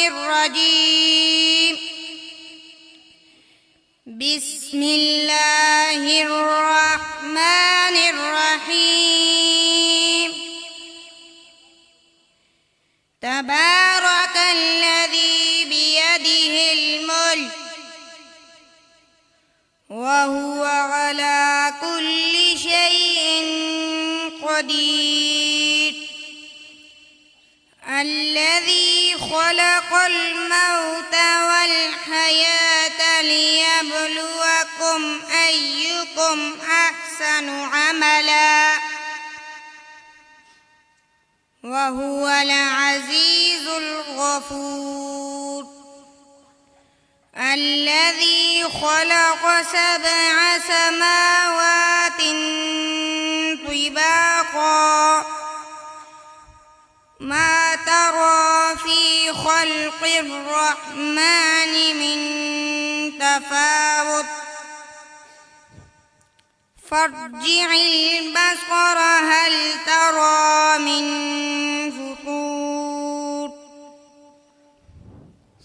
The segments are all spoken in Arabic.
الرجيم. بسم الله الرحمن الرحيم. تبارك الذي بيده الملك وهو على كل شيء قدير. الذي خلق الموت والحياة ليبلوكم أيكم أحسن عملا وهو العزيز الغفور. الذي خلق 7 سماوات طباقا ما ترى في خلق الرحمن من تفاوت فارجع البصر هل ترى من فطور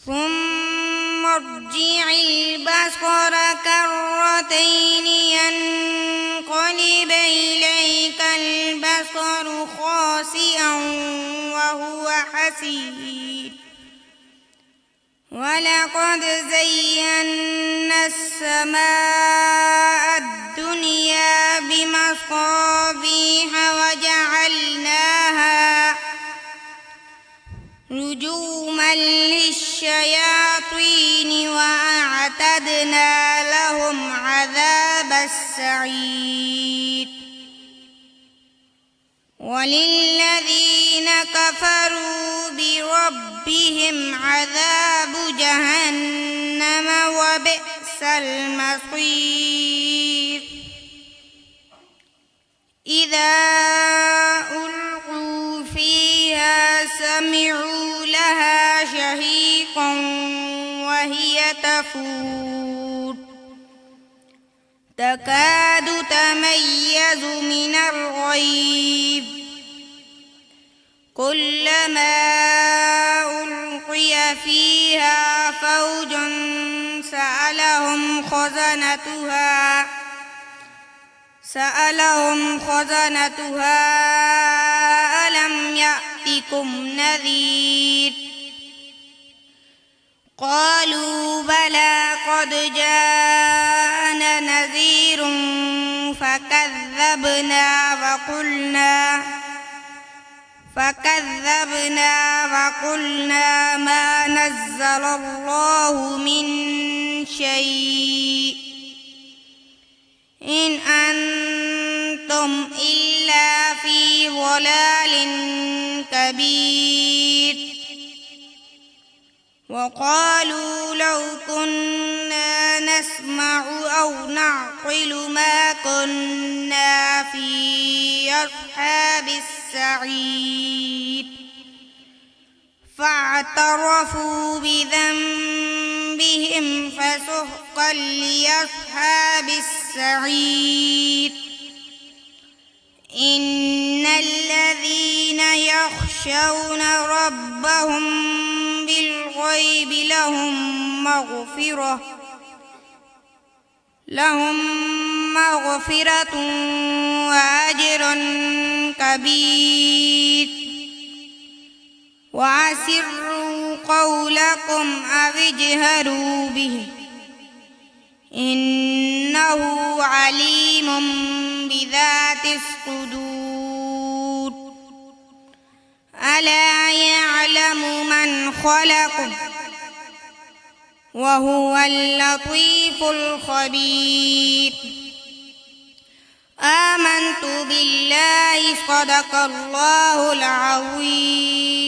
ثم ارجع البصر كرتين ينقلب إليك البصر خاسئا وهو حسير. ولقد زينا السماء الدنيا بمصابيح وجعلناها رجوما للشياطين وأعتدنا لهم عذاب السعير. وللذين كفروا بربهم عذاب جهنم وبئس المصير. إذا ألقوا فيها سمعوا لها شهيقا وهي تفور تكاد تميز من الغيظ كلما ألقي فيها فوج سألهم خزنتها ألم يأتكم نذير قالوا بلى قد جاءنا نذير فكذبنا وقلنا ما نزل الله من شيء إن أنتم إلا في ضلال كبير. وقالوا لو كنا نسمع أو نعقل ما كنا في أصحاب السعير. فاعترفوا بذنبهم فسحقا لأصحاب السعير. إن الذين يخشون ربهم بالغيب لهم مغفرة وأجر كبير. وأسروا قولكم أو اجهروا به إنه عليم بذات الصدور. ألا يعلم من خلق وهو اللطيف الخبير. آمنت بالله صدق الله العظيم.